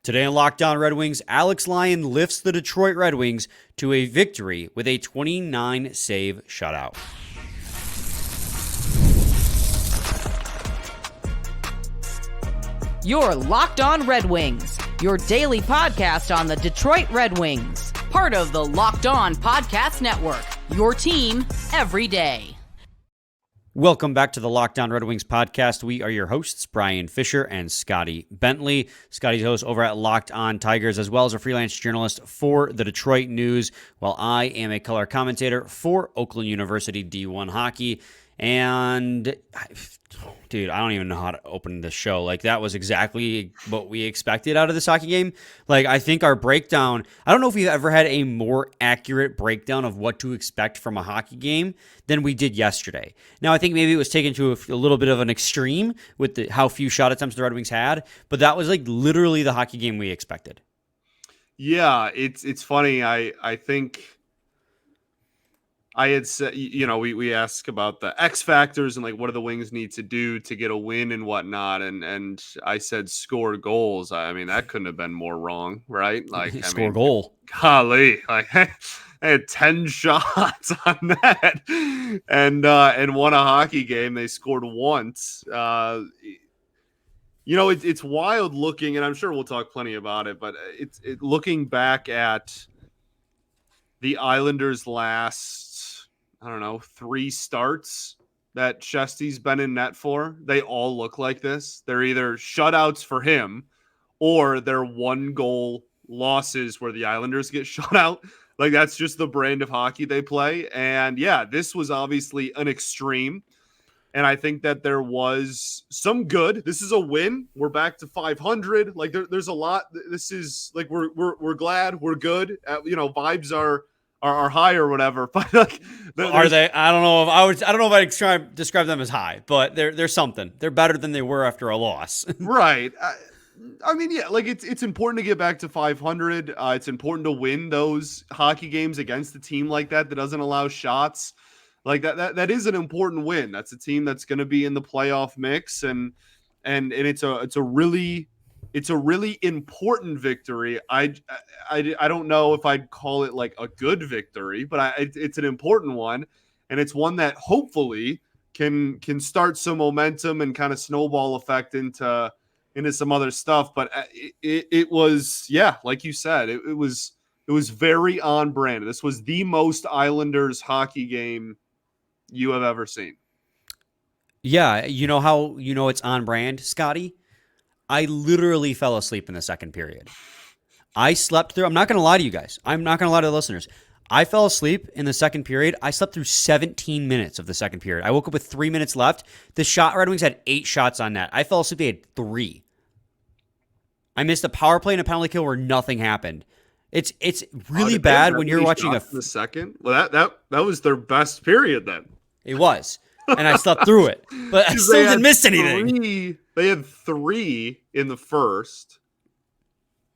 Today on Locked On Red Wings, Alex Lyon lifts the Detroit Red Wings to a victory with a 29-save shutout. You're Locked On Red Wings, your daily podcast on the Detroit Red Wings. Part of the Locked On Podcast Network, your team every day. Welcome back to the Locked On Red Wings podcast. We are your hosts, Brian Fisher and Scotty Bentley. Scotty's host over at Locked On Tigers, as well as a freelance journalist for the Detroit News, while I am a color commentator for Oakland University D1 Hockey. And, dude, I don't even know how to open this show. Like, that was exactly what we expected out of this hockey game. Like, I think our breakdown, I don't know if we've ever had a more accurate breakdown of what to expect from a hockey game than we did yesterday. Now, I think maybe it was taken to a little bit of an extreme with how few shot attempts the Red Wings had, but that was like literally the hockey game we expected. Yeah, it's funny. I think I had said, we ask about the X factors and like what do the Wings need to do to get a win and whatnot, and I said score goals. I mean, that couldn't have been more wrong, right? Like Score goal. Golly, like I had 10 shots on that, and won a hockey game. They scored once. It's wild looking, and I'm sure we'll talk plenty about it. But it's looking back at the Islanders' last, I don't know, 3 starts that Shesty's been in net for. They all look like this. They're either shutouts for him, or they're 1-goal losses where the Islanders get shut out. Like, that's just the brand of hockey they play. And yeah, this was obviously an extreme. And I think that there was some good. This is a win. We're back to 500. Like there's a lot. This is like we're glad, we're good. Vibes are high or whatever. But like, are they? I don't know if I'd describe them as high, but they're something. They're better than they were after a loss. Right. I mean, yeah, like it's important to get back to 500. It's important to win those hockey games against a team like that doesn't allow shots. Like that is an important win. That's a team that's going to be in the playoff mix, and it's a really important victory. I don't know if I'd call it like a good victory, but it's an important one, and it's one that hopefully can start some momentum and kind of snowball effect into some other stuff. But it was, yeah, like you said, it was very on brand. This was the most Islanders hockey game you have ever seen. Yeah, you know how it's on brand, Scotty? I literally fell asleep in the second period. I slept through, I'm not going to lie to you guys. I'm not going to lie to the listeners. I fell asleep in the second period. I slept through 17 minutes of the second period. I woke up with 3 minutes left. The Red Wings had 8 shots on net. I fell asleep, they had 3. I missed a power play and a penalty kill where nothing happened. It's really bad when you're watching the second. Well, that was their best period then. It was. And I slept through it. But I still didn't miss anything. They had 3 in the first.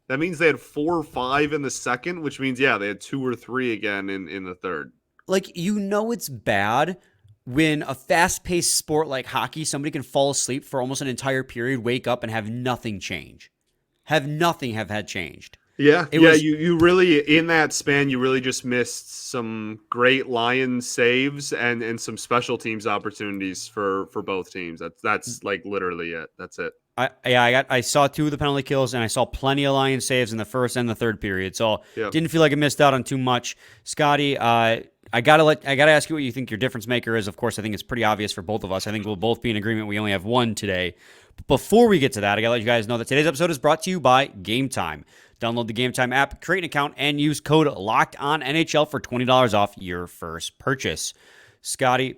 That means they had 4 or 5 in the second, which means, yeah, they had 2 or 3 again in the third. Like, it's bad when a fast-paced sport like hockey, somebody can fall asleep for almost an entire period, wake up, and have nothing change. Have had changed. Yeah, you really, in that span, you really just missed some great Lions saves and some special teams opportunities for both teams. That's like literally it. That's it. I saw 2 of the penalty kills, and I saw plenty of Lions saves in the first and the third period. So Didn't feel like I missed out on too much. Scotty, I gotta ask you what you think your difference maker is. Of course, I think it's pretty obvious for both of us. I think we'll both be in agreement. We only have one today. But before we get to that, I gotta let you guys know that today's episode is brought to you by Game Time. Download the Game Time app, create an account, and use code LOCKEDONNHL for $20 off your first purchase. Scotty,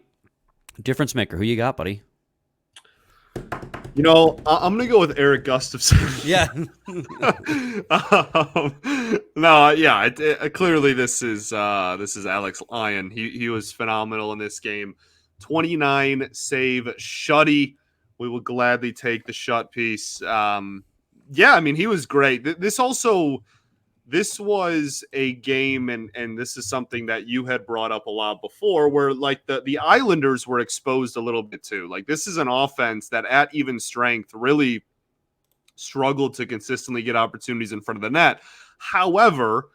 difference maker, who you got, buddy? I'm going to go with Eric Gustafson. Yeah. Clearly this is Alex Lyon. He was phenomenal in this game. 29 save shutty. We will gladly take the shut piece. He was great. This was a game, and this is something that you had brought up a lot before, where like the Islanders were exposed a little bit too. Like, this is an offense that at even strength really struggled to consistently get opportunities in front of the net. However,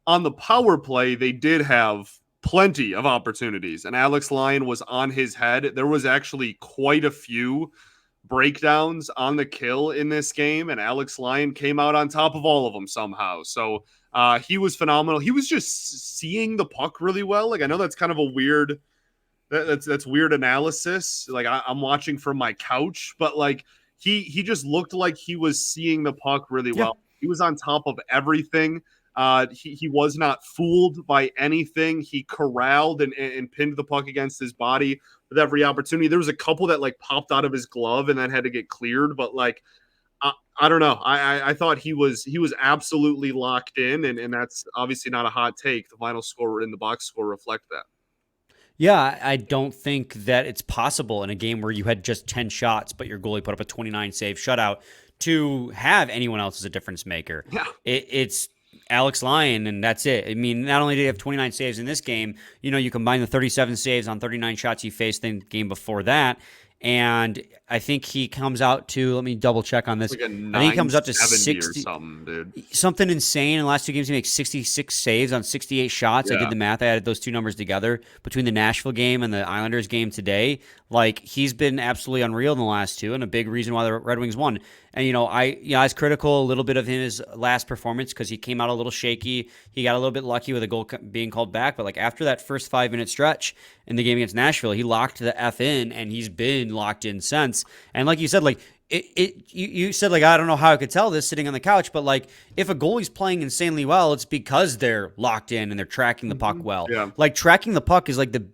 on the power play, they did have plenty of opportunities, and Alex Lyon was on his head. There was actually quite a few breakdowns on the kill in this game, and Alex Lyon came out on top of all of them somehow. So he was phenomenal. He was just seeing the puck really well. Like, I know that's kind of a weird, that's weird analysis. Like, I'm watching from my couch, but like he just looked like he was seeing the puck really well. He was on top of everything. He was not fooled by anything. He corralled and pinned the puck against his body with every opportunity. There was a couple that like popped out of his glove and then had to get cleared. But like, I don't know. I thought he was absolutely locked in, and that's obviously not a hot take. The final score in the box score reflect that. Yeah, I don't think that it's possible in a game where you had just 10 shots, but your goalie put up a 29 save shutout to have anyone else as a difference maker. Yeah. It's Alex Lyon, and that's it. I mean, not only did he have 29 saves in this game, you combine the 37 saves on 39 shots he faced in the game before that, and I think he comes out to, let me double check on this. Like I think he comes up to 60 or something, dude. Something insane. In the last two games, he makes 66 saves on 68 shots. Yeah. I did the math. I added those two numbers together between the Nashville game and the Islanders game today. Like, he's been absolutely unreal in the last two, and a big reason why the Red Wings won. And, I was critical a little bit of his last performance because he came out a little shaky. He got a little bit lucky with a goal being called back. But, like, after that first 5-minute stretch in the game against Nashville, he locked the F in, and he's been locked in since. And like you said, like, you said, like, I don't know how I could tell this sitting on the couch, but like, if a goalie's playing insanely well, it's because they're locked in and they're tracking the puck well. Yeah. Like, tracking the puck is like the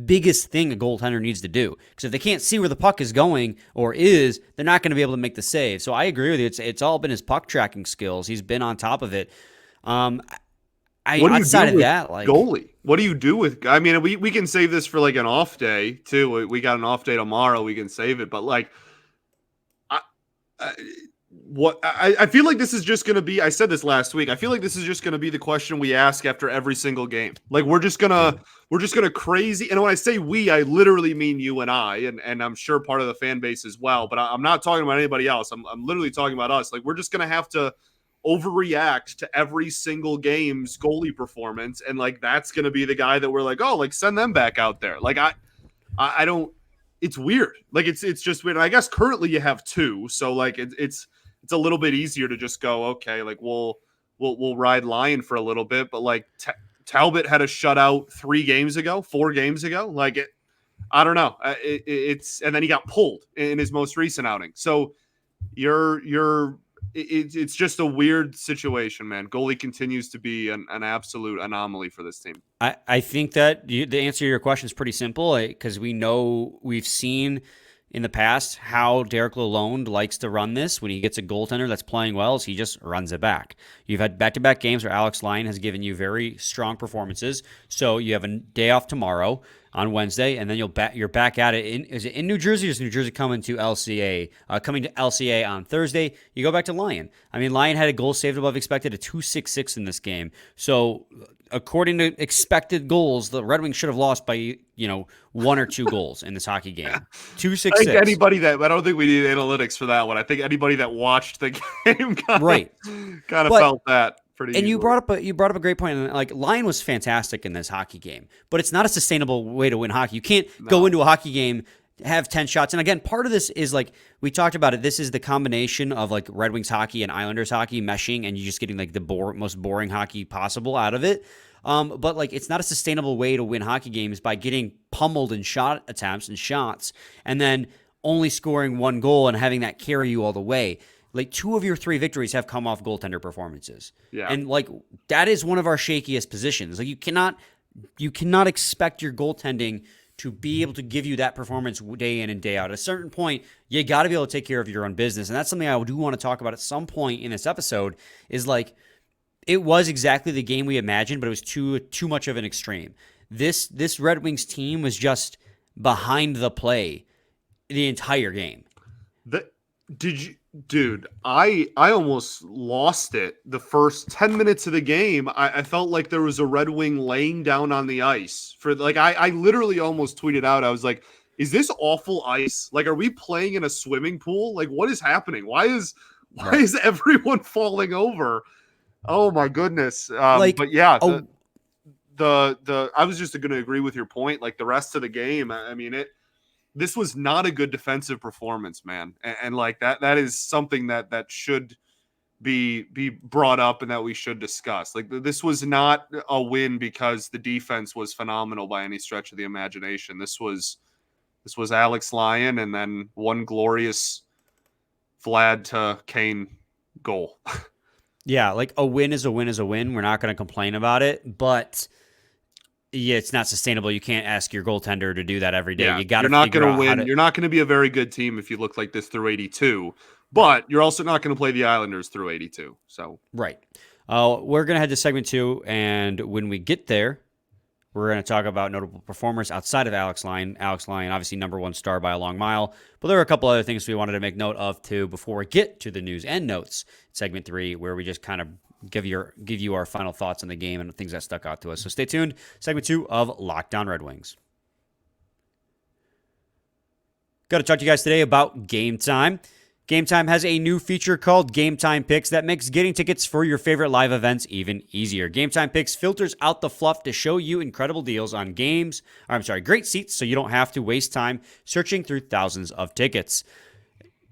biggest thing a goaltender needs to do, because if they can't see where the puck is going or is, they're not going to be able to make the save. So I agree with you. It's all been his puck tracking skills. He's been on top of it. Outside of that, like, goalie, what do you do with? I mean, we can save this for like an off day too. We got an off day tomorrow. We can save it, but like, I feel like this is just going to be, I said this last week, I feel like this is just going to be the question we ask after every single game. Like, we're just going to crazy. And when I say we, I literally mean you and I, and I'm sure part of the fan base as well, but I'm not talking about anybody else. I'm literally talking about us. Like, we're just going to have to overreact to every single game's goalie performance. And like, that's going to be the guy that we're like, oh, like, send them back out there. Like, I don't, it's weird. Like, it's just weird. And I guess currently you have two. So like, it's a little bit easier to just go, okay, like we'll ride Lyon for a little bit, but like Talbot had a shutout 4 games ago. Like, I don't know. It's, and then he got pulled in his most recent outing. So it's just a weird situation, man. Goalie continues to be an absolute anomaly for this team. I think that the answer to your question is pretty simple, because we've seen in the past how Derek Lalonde likes to run this. When he gets a goaltender that's playing well, he just runs it back. You've had back-to-back games where Alex Lyon has given you very strong performances. So you have a day off tomorrow on Wednesday, and then you're back at it. Is it in New Jersey, or is New Jersey coming to LCA? Coming to LCA on Thursday, you go back to Lyon. I mean, Lyon had a goal saved above expected, a 2.66 in this game. So according to expected goals, the Red Wings should have lost by 1 or 2 goals in this hockey game. 2.66. I think anybody that, I don't think we need analytics for that one. I think anybody that watched the game kind of felt that pretty. And easily. you brought up a great point. Like, Lyon was fantastic in this hockey game, but it's not a sustainable way to win hockey. You can't go into a hockey game, have 10 shots. And again, part of this is, like, we talked about it. This is the combination of like Red Wings hockey and Islanders hockey meshing, and you're just getting like the most boring hockey possible out of it. But like, it's not a sustainable way to win hockey games by getting pummeled in shot attempts and shots, and then only scoring 1 goal and having that carry you all the way. Like, 2 of your 3 victories have come off goaltender performances. Yeah. And like, that is one of our shakiest positions. Like, you cannot expect your goaltending to be able to give you that performance day in and day out. At a certain point, you got to be able to take care of your own business. And that's something I do want to talk about at some point in this episode, is like, it was exactly the game we imagined, but it was too much of an extreme. This Red Wings team was just behind the play the entire game. Dude, I almost lost it the first 10 minutes of the game. I felt like there was a Red Wing laying down on the ice for, like, I literally almost tweeted out. I was like, is this awful ice? Like, are we playing in a swimming pool? Like, what is happening? Why is Why is everyone falling over? Oh my goodness. But yeah, the I was just going to agree with your point. Like the rest of the game, I mean, this was not a good defensive performance, man. And like that is something that should be brought up and that we should discuss. Like this was not a win because the defense was phenomenal by any stretch of the imagination. This was Alex Lyon and then one glorious Vlad to Kane goal. Yeah, like a win is a win is a win. We're not going to complain about it, but yeah, it's not sustainable. You can't ask your goaltender to do that every day. Yeah, You got to you're not figure going out to win. how to. You're not going to be a very good team if you look like this through 82. But you're also not going to play the Islanders through 82. So Right. We're going to head to segment 2, and when we get there, we're going to talk about notable performers outside of Alex Lyon. Alex Lyon, obviously number one star by a long mile, but there are a couple other things we wanted to make note of too before we get to the news and notes. Segment 3, where we just kind of give you our final thoughts on the game and things that stuck out to us. So stay tuned. Segment 2 of Locked On Red Wings. Got to talk to you guys today about Game Time. Game Time has a new feature called Game Time Picks that makes getting tickets for your favorite live events even easier. Game Time Picks filters out the fluff to show you incredible deals on great seats so you don't have to waste time searching through thousands of tickets.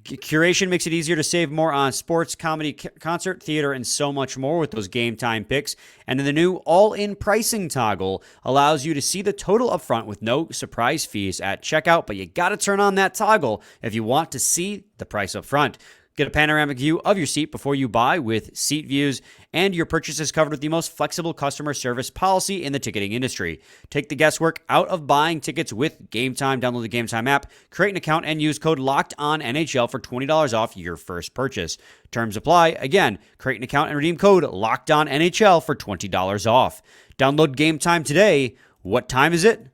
Curation makes it easier to save more on sports, comedy, concert, theater, and so much more with those Game Time Picks. And then the new all-in pricing toggle allows you to see the total upfront with no surprise fees at checkout, but you got to turn on that toggle if you want to see the price up front. Get a panoramic view of your seat before you buy with Seat Views, and your purchase is covered with the most flexible customer service policy in the ticketing industry. Take the guesswork out of buying tickets with Game Time. Download the Game Time app, create an account, and use code LOCKEDONNHL for $20 off your first purchase. Terms apply. Again, create an account and redeem code LOCKEDONNHL for $20 off. Download Game Time today. What time is it?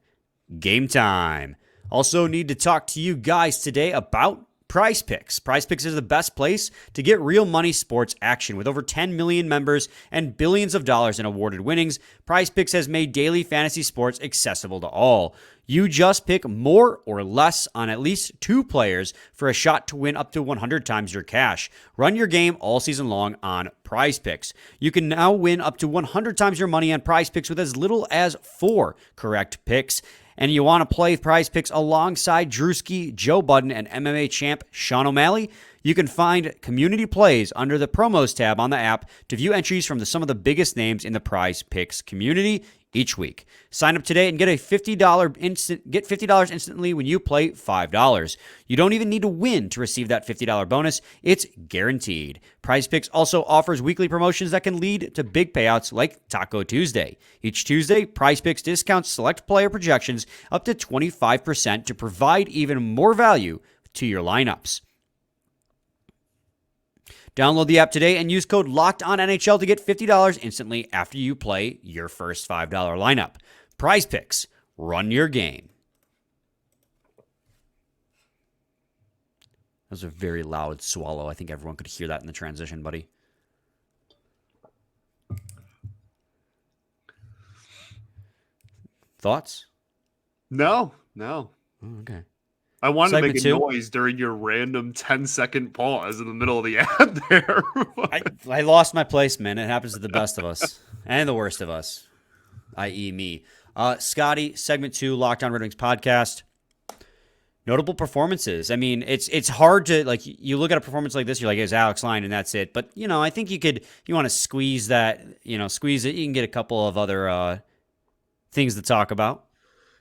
Game time. Also need to talk to you guys today about Prize Picks. Prize Picks is the best place to get real money sports action. With over 10 million members and billions of dollars in awarded winnings, Prize Picks has made daily fantasy sports accessible to all. You just pick more or less on at least 2 players for a shot to win up to 100 times your cash. Run your game all season long on Prize Picks. You can now win up to 100 times your money on Prize Picks with as little as 4 correct picks. And you want to play Prize Picks alongside Drewski, Joe Budden, and MMA champ Sean O'Malley? You can find community plays under the promos tab on the app to view entries from some of the biggest names in the Prize Picks community each week. Sign up today and get $50 instantly when you play $5. You don't even need to win to receive that $50 bonus. It's guaranteed. Prize Picks also offers weekly promotions that can lead to big payouts like Taco Tuesday. Each Tuesday, Prize Picks discounts select player projections up to 25% to provide even more value to your lineups. Download the app today and use code LOCKEDONNHL to get $50 instantly after you play your first $5 lineup. Prize Picks. Run your game. That was a very loud swallow. I think everyone could hear that in the transition, buddy. Thoughts? No. Oh, okay. I wanted Segment to make a 2. noise during your random 10-second pause in the middle of the ad there. I lost my place, man. It happens to the best of us and the worst of us, i.e. me. Scotty, segment 2, Locked On Red Wings podcast. Notable performances. I mean, it's hard to, like, you look at a performance like this, you're like, it's Alex Lyon and that's it. But, I think if you want to squeeze that, squeeze it, you can get a couple of other things to talk about.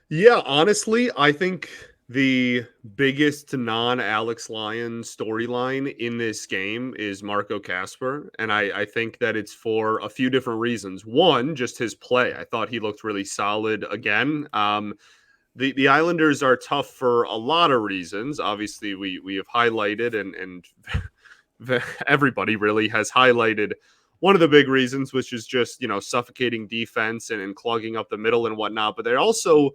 Yeah, honestly, I think the biggest non-Alex Lyon storyline in this game is Marco Kasper, and I think that it's for a few different reasons. One, just his play. I thought he looked really solid again. The Islanders are tough for a lot of reasons. Obviously, we have highlighted, and everybody really has highlighted one of the big reasons, which is just, suffocating defense and clogging up the middle and whatnot. But they're also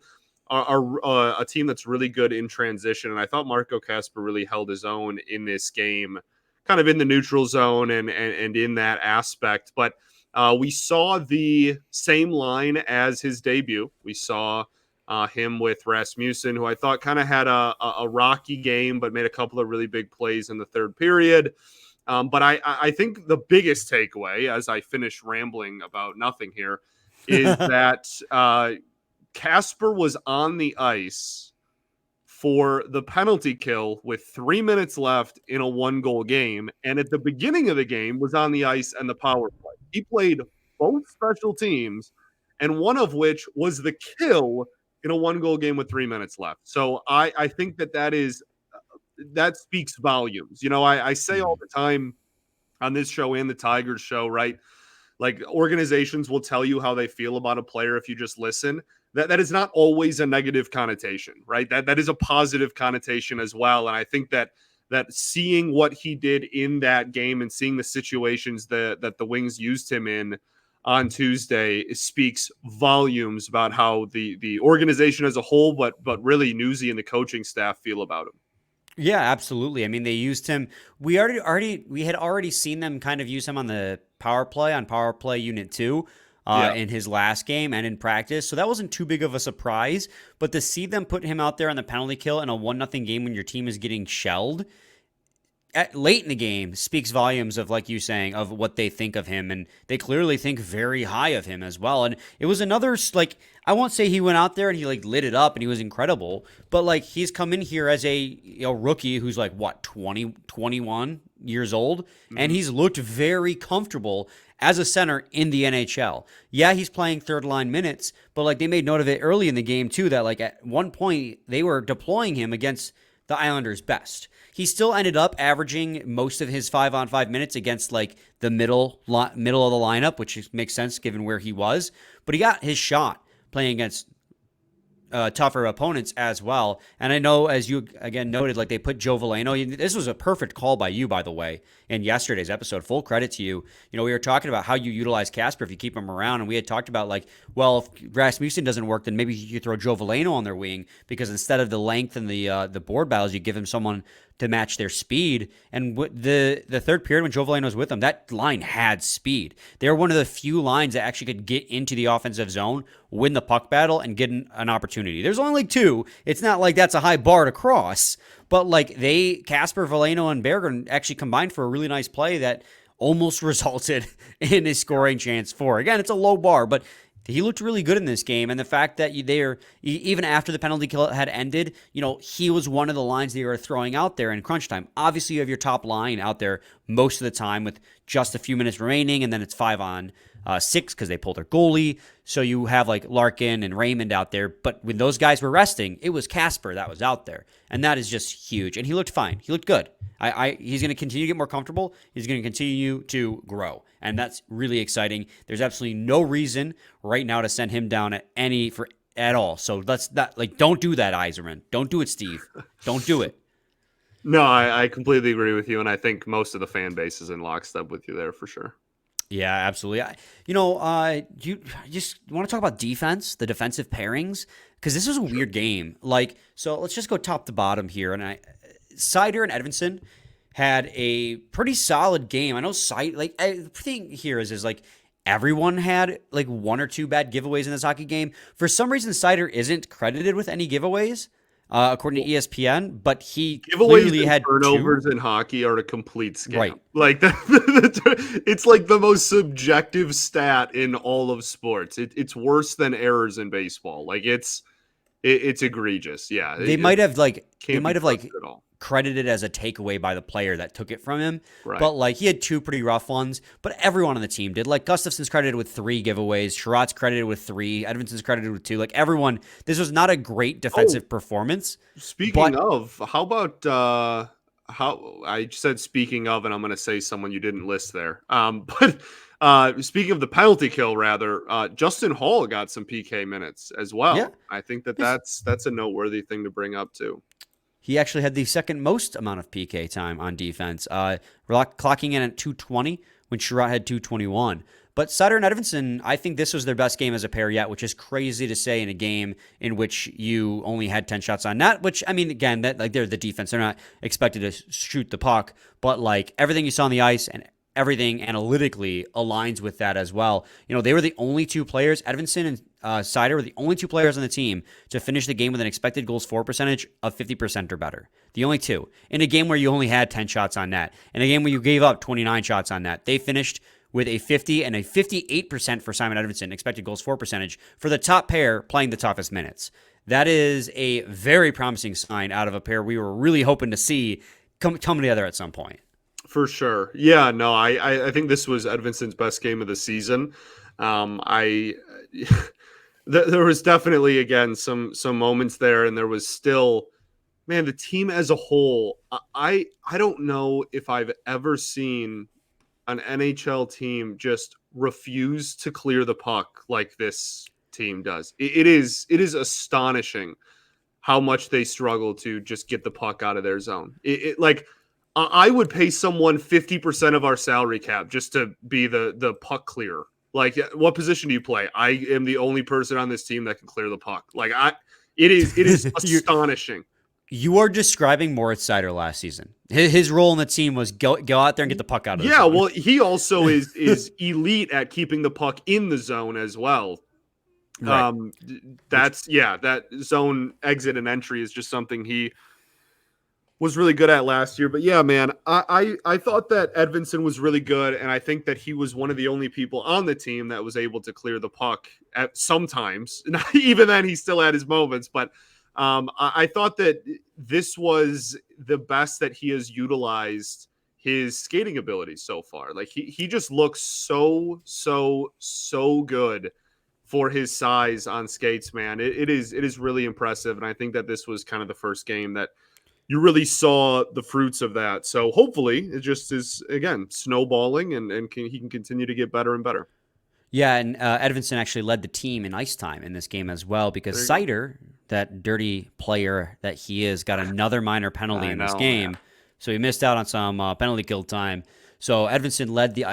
are a team that's really good in transition. And I thought Marco Kasper really held his own in this game, kind of in the neutral zone and in that aspect. But we saw the same line as his debut. We saw him with Rasmussen, who I thought kind of had a rocky game, but made a couple of really big plays in the third period. But I think the biggest takeaway, as I finish rambling about nothing here, is that Casper was on the ice for the penalty kill with 3 minutes left in a 1-goal game, and at the beginning of the game was on the ice and the power play. He played both special teams, and one of which was the kill in a 1-goal game with 3 minutes left. So I think that speaks volumes. I say all the time on this show and the Tigers show, right? Like, organizations will tell you how they feel about a player if you just listen. That is not always a negative connotation, right? That is a positive connotation as well. And I think that seeing what he did in that game and seeing the situations that the Wings used him in on Tuesday speaks volumes about how the organization as a whole, but really Newsy and the coaching staff feel about him. Yeah, absolutely. I mean, they used him. We had already seen them kind of use him on the power play unit 2 in his last game and in practice. So that wasn't too big of a surprise. But to see them put him out there on the penalty kill in a 1-0 game when your team is getting shelled late in the game speaks volumes of, like you saying, of what they think of him. And they clearly think very high of him as well. And it was another, like, I won't say he went out there and he like lit it up and he was incredible, but like he's come in here as a rookie who's like, what, 20, 21 years old. And he's looked very comfortable as a center in the NHL. Yeah, he's playing third line minutes, but like they made note of it early in the game too, that like at one point they were deploying him against the Islanders' best. He still ended up averaging most of his 5-on-5 minutes against like the middle of the lineup, which makes sense given where he was. But he got his shot playing against tougher opponents as well. And I know, as you again noted, like they put Joe Veleno. This was a perfect call by you, by the way, in yesterday's episode. Full credit to you. We were talking about how you utilize Casper if you keep him around, and we had talked about like, well, if Rasmussen doesn't work, then maybe you throw Joe Veleno on their wing, because instead of the length and the board battles, you give him someone to match their speed. And the third period when Joe Veleno was with them, that line had speed. They were one of the few lines that actually could get into the offensive zone, win the puck battle, and get an opportunity. There's only like 2. It's not like that's a high bar to cross, but like Casper, Veleno, and Berggren actually combined for a really nice play that almost resulted in a scoring chance for. Again, it's a low bar, but he looked really good in this game, and the fact that even after the penalty kill had ended, he was one of the lines they were throwing out there in crunch time. Obviously, you have your top line out there most of the time with just a few minutes remaining, and then it's 5-on-6 because they pulled their goalie. So you have like Larkin and Raymond out there, but when those guys were resting, it was Casper that was out there, and that is just huge. And he looked fine. He looked good. He's going to continue to get more comfortable. He's going to continue to grow, and that's really exciting. There's absolutely no reason right now to send him down at all. So don't do that, Yzerman. Don't do it, Steve. Don't do it. No, I completely agree with you, and I think most of the fan base is in lockstep with you there for sure. Yeah, absolutely. You just want to talk about defense, the defensive pairings, because this was a weird game. So let's just go top to bottom here. And Seider and Edvinsson had a pretty solid game. I know the thing here is like everyone had like 1 or 2 bad giveaways in this hockey game. For some reason, Seider isn't credited with any giveaways, according to ESPN, but he clearly had turnovers 2. in hockey are a complete scam. Right. Like it's like the most subjective stat in all of sports. It's worse than errors in baseball. Like it's egregious. Yeah. They might have credited as a takeaway by the player that took it from him. Right. But like he had 2 pretty rough ones, but everyone on the team did. Like Gustafson's credited with 3 giveaways, Sherratt's credited with 3, Edvinsson's credited with 2. Like everyone, this was not a great defensive performance. Speaking of, how about how I said speaking of, and I'm going to say someone you didn't list there. But speaking of the penalty kill, rather, Justin Hall got some PK minutes as well. Yeah. I think that's a noteworthy thing to bring up too. He actually had the second most amount of PK time on defense, clocking in at 220 when Sherratt had 221. But Seider and Edvinsson, I think this was their best game as a pair yet, which is crazy to say in a game in which you only had 10 shots on net, which, I mean, again, that like they're the defense. They're not expected to shoot the puck, but like everything you saw on the ice and everything analytically aligns with that as well. They were the only two players, Edvinsson and Seider were the only two players on the team to finish the game with an expected goals for percentage of 50% or better. The only two. In a game where you only had 10 shots on net. In a game where you gave up 29 shots on net. They finished with a 50 and a 58% for Simon Edvinsson expected goals for percentage for the top pair playing the toughest minutes. That is a very promising sign out of a pair we were really hoping to see come together at some point. For sure. Yeah, no, I think this was Edvinsson's best game of the season. There was definitely, again, some moments there, and there was still, man, the team as a whole, I don't know if I've ever seen an NHL team just refuse to clear the puck like this team does. It is astonishing how much they struggle to just get the puck out of their zone. Like, I would pay someone 50% of our salary cap just to be the puck clearer. Like, what position do you play? I am the only person on this team that can clear the puck. Like, it is astonishing. You are describing Moritz Seider last season. His role in the team was go out there and get the puck out of the zone. Yeah, well, he also is elite at keeping the puck in the zone as well. Right. That zone exit and entry is just something he was really good at last year. But yeah, man, I thought that Edvinsson was really good, and I think that he was one of the only people on the team that was able to clear the puck at sometimes. Even then, he still had his moments, but I thought that this was the best that he has utilized his skating abilities so far. Like, he just looks so good for his size on skates, man. It is really impressive, and I think that this was kind of the first game that you really saw the fruits of that. So hopefully it just is, again, snowballing, and he can continue to get better and better. Yeah, and Edvinsson actually led the team in ice time in this game as well, because Seider, that dirty player that he is, got another minor penalty in this game. Yeah. So he missed out on some penalty kill time. So Edvinsson led the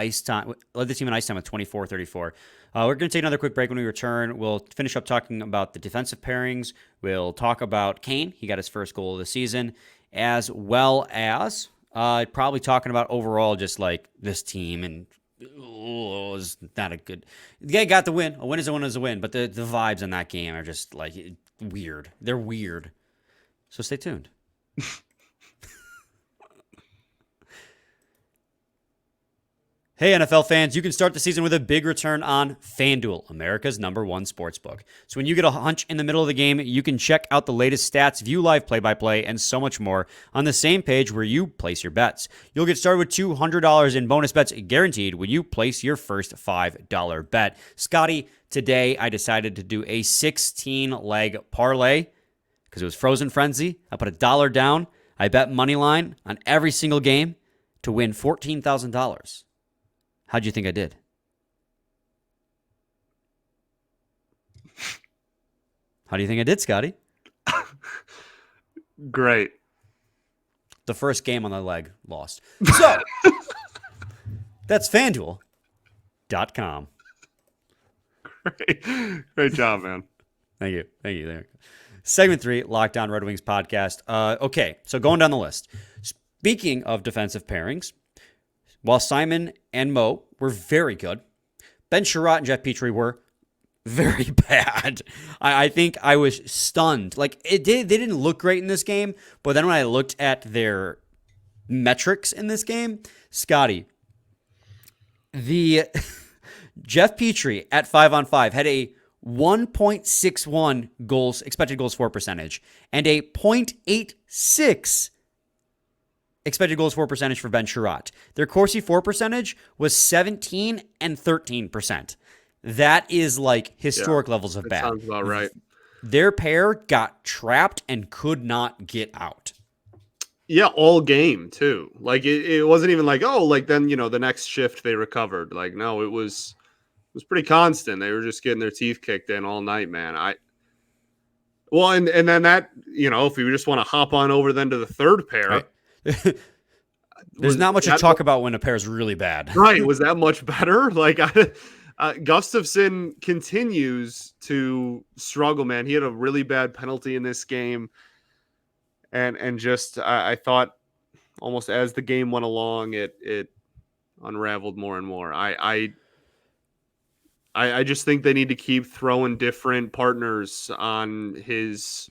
team in ice time with 24-34. We're going to take another quick break. When we return, we'll finish up talking about the defensive pairings. We'll talk about Kane. He got his first goal of the season, as well as probably talking about overall just like this team, and it's not a good. The guy got the win. A win is a win is a win, but the vibes in that game are just like weird. They're weird. So stay tuned. Hey, NFL fans, you can start the season with a big return on FanDuel, America's #1 sportsbook. So when you get a hunch in the middle of the game, you can check out the latest stats, view live play-by-play, and so much more on the same page where you place your bets. You'll get started with $200 in bonus bets guaranteed when you place your first $5 bet. Scotty, today I decided to do a 16-leg parlay because it was Frozen Frenzy. I put $1 down. I bet money line on every single game to win $14,000. How'd you think I did? How do you think I did, Scotty? Great. The first game on the leg lost. So, that's FanDuel.com. Great job, man. Thank you. There. Segment 3, Lockdown Red Wings podcast. Okay, so going down the list. Speaking of defensive pairings, while Simon and Mo were very good, Ben Sherratt and Jeff Petrie were very bad. I think I was stunned. Like, they didn't look great in this game, but then when I looked at their metrics in this game, Scotty, the Jeff Petrie at 5-on-5 had a 1.61 expected goals for percentage and a 0.86 expected goals for percentage for Ben Sherratt. Their Corsi for percentage was 17 and 13%. That is like historic levels of bad. Sounds about right. Their pair got trapped and could not get out. Yeah, all game too. Like it wasn't even like, oh, like then, the next shift they recovered. Like, no, it was pretty constant. They were just getting their teeth kicked in all night, man. And then that, if we just want to hop on over then to the third pair. Right. There's not much to talk about when a pair is really bad. Right. Was that much better? Like, Gustafsson continues to struggle, man. He had a really bad penalty in this game. And just, I thought almost as the game went along, it unraveled more and more. I just think they need to keep throwing different partners on his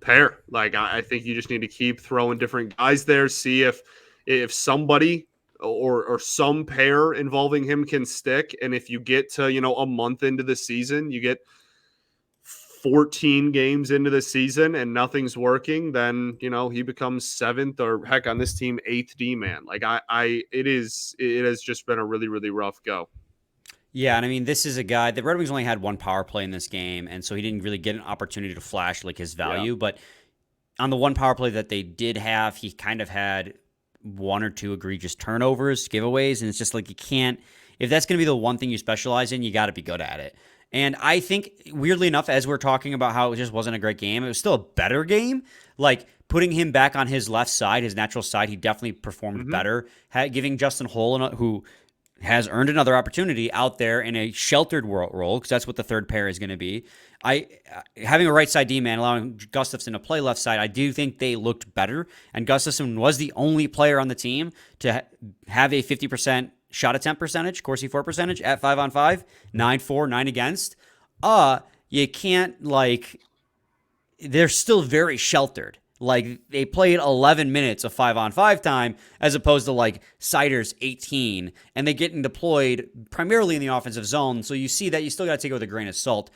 pair. Like I think you just need to keep throwing different guys there. See if somebody or some pair involving him can stick. And if you get to a month into the season, you get 14 games into the season and nothing's working, then he becomes 7th or heck on this team 8th D man. Like it has just been a really, really rough go. Yeah, and I mean, this is a guy, the Red Wings only had one power play in this game, and so he didn't really get an opportunity to flash like his value. Yeah. But on the one power play that they did have, he kind of had one or two egregious turnovers, giveaways, and it's just like you can't, if that's going to be the one thing you specialize in, you got to be good at it. And I think, weirdly enough, as we're talking about how it just wasn't a great game, it was still a better game. Like, putting him back on his left side, his natural side, he definitely performed better. Giving Justin Holl, who has earned another opportunity out there in a sheltered role, because that's what the third pair is going to be. Having a right side D-man, allowing Gustafsson to play left side, I do think they looked better. And Gustafsson was the only player on the team to have a 50% shot attempt percentage, Corsi 4 percentage at 5-on-5, 9-4, 9 against. You can't, they're still very sheltered. Like, they played 11 minutes of 5-on-5 time as opposed to, Sider's 18, and they're getting deployed primarily in the offensive zone. So you see that you still got to take it with a grain of salt.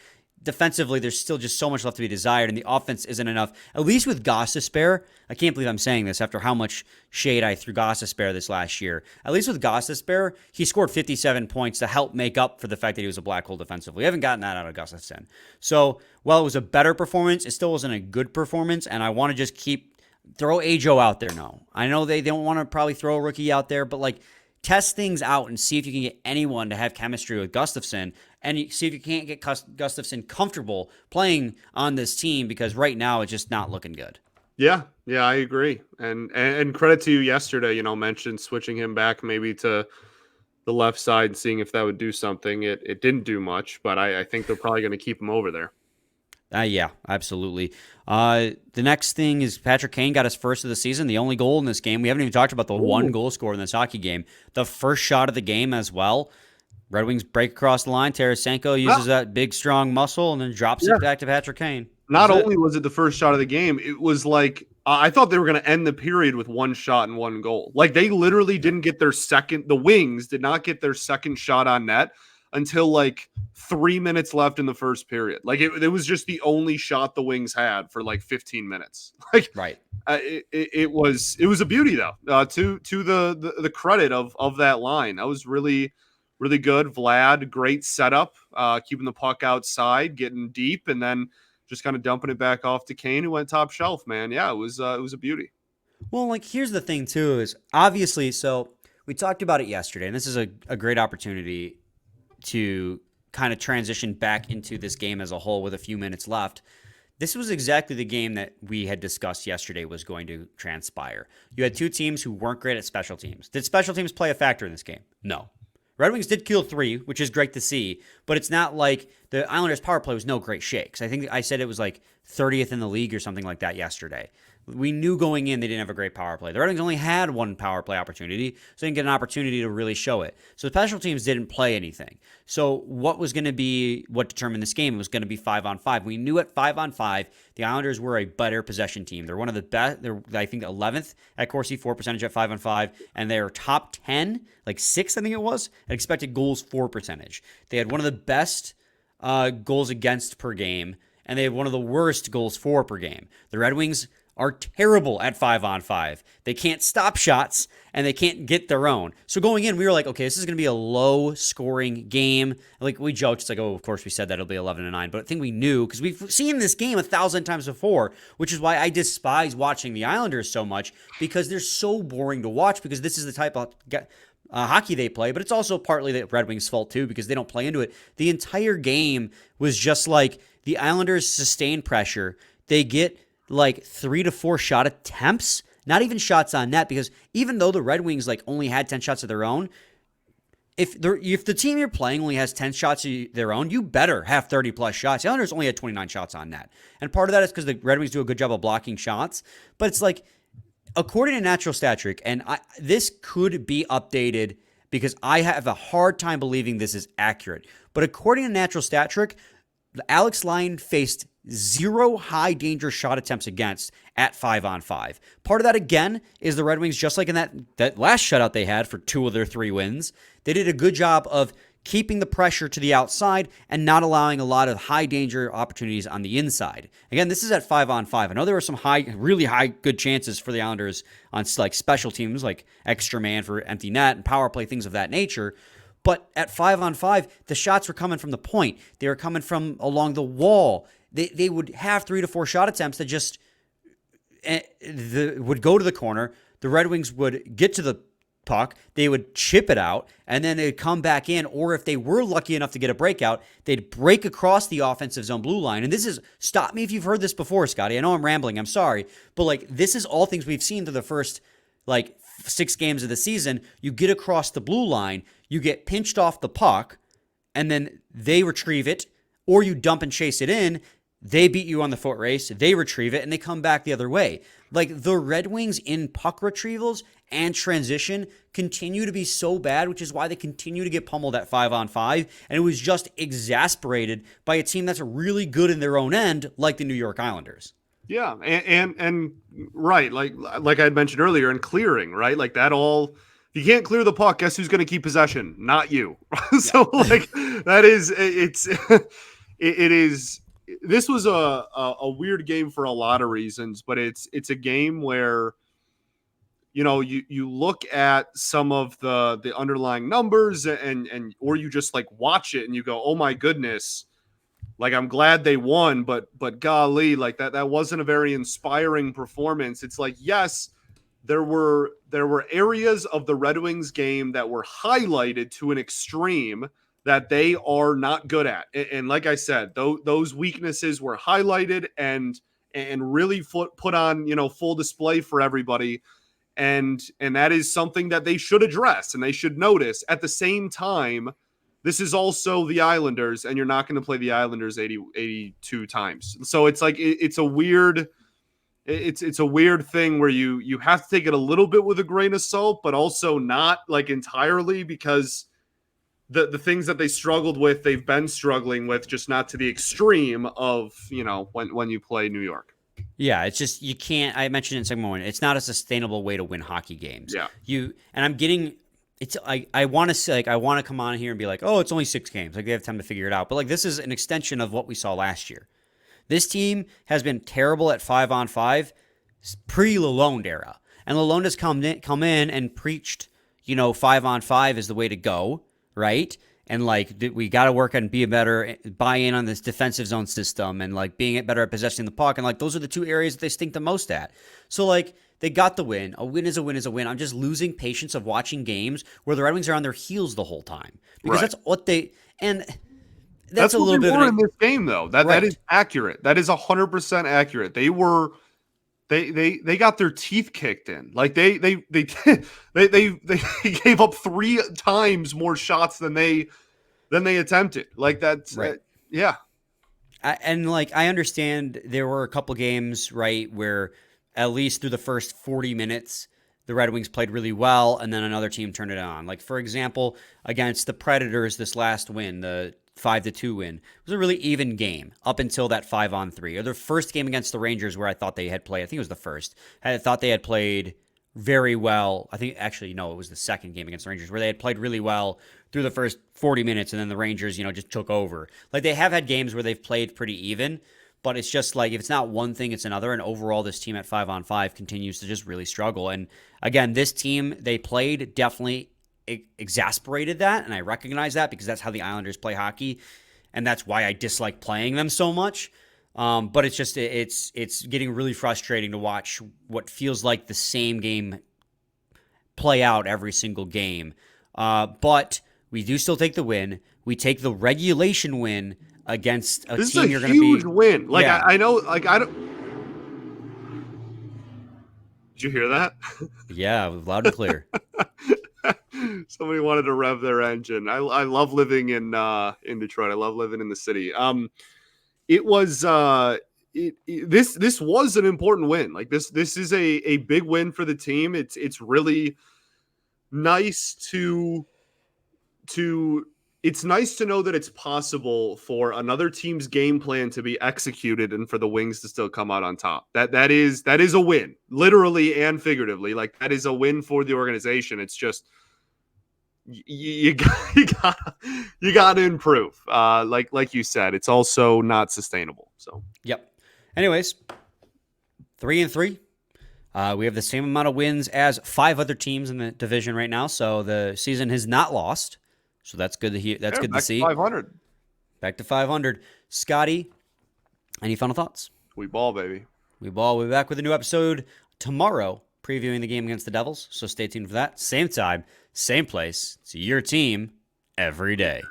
Defensively, there's still just so much left to be desired, and the offense isn't enough. At least with Gostisbehere, I can't believe I'm saying this after how much shade I threw Gostisbehere this last year. At least with Gostisbehere, he scored 57 points to help make up for the fact that he was a black hole defensively. We haven't gotten that out of Gustafsson. So while it was a better performance, it still wasn't a good performance, and I want to just throw Ajo out there now. I know they don't want to probably throw a rookie out there, but test things out and see if you can get anyone to have chemistry with Gustafsson, and see if you can't get Gustafsson comfortable playing on this team, because right now it's just not looking good. Yeah, I agree. And credit to you yesterday, mentioned switching him back maybe to the left side and seeing if that would do something. It didn't do much, but I think they're probably going to keep him over there. Yeah, absolutely. The next thing is Patrick Kane got his first of the season, the only goal in this game. We haven't even talked about the one goal scorer in this hockey game. The first shot of the game as well. Red Wings break across the line. Tarasenko uses that big, strong muscle and then drops it back to Patrick Kane. Not only was it the first shot of the game, it was I thought they were going to end the period with one shot and one goal. They literally didn't get their second, the Wings did not get their second shot on net until 3 minutes left in the first period. It was just the only shot the Wings had for 15 minutes. Right. It was a beauty though. To the credit of that line, that was really, really good. Vlad, great setup, keeping the puck outside, getting deep, and then just kind of dumping it back off to Kane, who went top shelf. Man, yeah, it was a beauty. Well, here's the thing too, is obviously, so we talked about it yesterday, and this is a great opportunity to kind of transition back into this game as a whole with a few minutes left. This was exactly the game that we had discussed yesterday was going to transpire. You had two teams who weren't great at special teams. Did special teams play a factor in this game? No. Red Wings did kill 3, which is great to see, but it's not like the Islanders' power play was no great shakes. I think I said it was 30th in the league or something like that yesterday. We knew going in they didn't have a great power play. The Red Wings only had one power play opportunity, so they didn't get an opportunity to really show it. So the special teams didn't play anything. So what determined this game? It was going to be 5-on-5. We knew at 5-on-5, the Islanders were a better possession team. They're one of the best. They're, I think, 11th at Corsi 4 percentage at 5-on-5, and they're top 10, 6th, I think it was, at expected goals 4 percentage. They had one of the best goals against per game, and they had one of the worst goals for per game. The Red Wings are terrible at 5-on-5. They can't stop shots, and they can't get their own. So going in, we were like, okay, this is going to be a low-scoring game. We joked, it's of course we said that it'll be 11-9, but I think we knew, because we've seen this game 1,000 times before, which is why I despise watching the Islanders so much, because they're so boring to watch, because this is the type of hockey they play, but it's also partly the Red Wings' fault too, because they don't play into it. The entire game was just the Islanders sustain pressure. They get 3 to 4 shot attempts, not even shots on net, because even though the Red Wings only had 10 shots of their own, if the team you're playing only has 10 shots of their own, you better have 30 plus shots. The Islanders only had 29 shots on net, and part of that is because the Red Wings do a good job of blocking shots, but it's according to Natural Stat Trick, and this could be updated because I have a hard time believing this is accurate. But according to Natural Stat Trick, Alex Lyon faced 0 high danger shot attempts against at 5-on-5. Part of that, again, is the Red Wings, just like in that last shutout they had for 2 of their 3 wins, they did a good job of keeping the pressure to the outside and not allowing a lot of high danger opportunities on the inside. Again, this is at 5-on-5. I know there were some really high good chances for the Islanders on like special teams, like extra man for empty net and power play, things of that nature. But at 5-on-5, the shots were coming from the point. They were coming from along the wall. They would have 3 to 4 shot attempts that just would go to the corner. The Red Wings would get to the puck, they would chip it out, and then they'd come back in, or if they were lucky enough to get a breakout, they'd break across the offensive zone blue line. And this is, stop me if you've heard this before, Scotty. I know I'm rambling, I'm sorry, but like this is all things we've seen through the first like 6 games of the season. You get across the blue line, you get pinched off the puck, and then they retrieve it, or you dump and chase it in. They beat you on the foot race, they retrieve it, and they come back the other way. Like the Red Wings in puck retrievals and transition continue to be so bad, which is why they continue to get pummeled at 5-on-5. And it was just exasperated by a team that's really good in their own end, like the New York Islanders. Yeah, and right, like I had mentioned earlier, and clearing, right? Like that all. If you can't clear the puck, guess who's going to keep possession? Not you. So like that is it is. This was a weird game for a lot of reasons, but it's a game where, you know, you look at some of the underlying numbers and or you just like watch it and you go, oh my goodness, like I'm glad they won, but golly, like that wasn't a very inspiring performance. It's like, yes, there were areas of the Red Wings game that were highlighted to an extreme that they are not good at. And like I said, those weaknesses were highlighted and really put on, you know, full display for everybody. And that is something that they should address and they should notice. At the same time, this is also the Islanders, and you're not going to play the Islanders 82 times. So it's like, it's a weird thing where you have to take it a little bit with a grain of salt, but also not like entirely, because the things that they struggled with, they've been struggling with, just not to the extreme of, you know, when you play New York. Yeah, it's just, you can't, I mentioned in segment 1, it's not a sustainable way to win hockey games. Yeah. I want to say, like, I want to come on here and be like, oh, it's only 6 games. Like, they have time to figure it out. But like, this is an extension of what we saw last year. This team has been terrible at 5-on-5 pre-Lalonde era. And Lalonde has come in and preached, you know, 5-on-5 is the way to go, right? And like, we got to work on being better, buy in on this defensive zone system, and like being better at possessing the puck. And like, those are the 2 areas that they stink the most at. So like, they got the win. A win is a win is a win. I'm just losing patience of watching games where the Red Wings are on their heels the whole time, because that's what they, and that's a little bit of in this game though. That is accurate. That is 100% accurate. They got their teeth kicked in. Like they gave up 3 times more shots than they attempted. Like that's right. Yeah. And like, I understand there were a couple games, right, where at least through the first 40 minutes, the Red Wings played really well, and then another team turned it on. Like, for example, against the Predators, this last win, the 5-2 win, it was a really even game up until that 5-on-3. Or the first game against the Rangers, where I thought they had played, I think it was the first, I thought they had played very well. I think, actually, no, it was the second game against the Rangers, where they had played really well through the first 40 minutes, and then the Rangers, you know, just took over. Like, they have had games where they've played pretty even, but it's just like, if it's not one thing, it's another. And overall, this team at 5-on-5 continues to just really struggle. And again, this team they played definitely exasperated that. And I recognize that, because that's how the Islanders play hockey. And that's why I dislike playing them so much. But it's just, it's getting really frustrating to watch what feels like the same game play out every single game. But we do still take the win. We take the regulation win against a team you're going to be. This is a huge win. Like, yeah. I know, like, I don't. Did you hear that? Yeah, loud and clear. Somebody wanted to rev their engine. I love living in Detroit. I love living in the city. It was this was an important win. Like, this is a big win for the team. It's really nice to it's nice to know that it's possible for another team's game plan to be executed and for the Wings to still come out on top. That is a win, literally and figuratively. Like, that is a win for the organization. It's just you got to improve. Like you said, it's also not sustainable. So yep. Anyways, 3-3. We have the same amount of wins as 5 other teams in the division right now, so the season has not lost. So that's good to hear. That's good to see. 500. Back to 500. Scotty, any final thoughts? We ball, baby. We ball. We'll be back with a new episode tomorrow, previewing the game against the Devils. So stay tuned for that. Same time, same place. It's your team every day.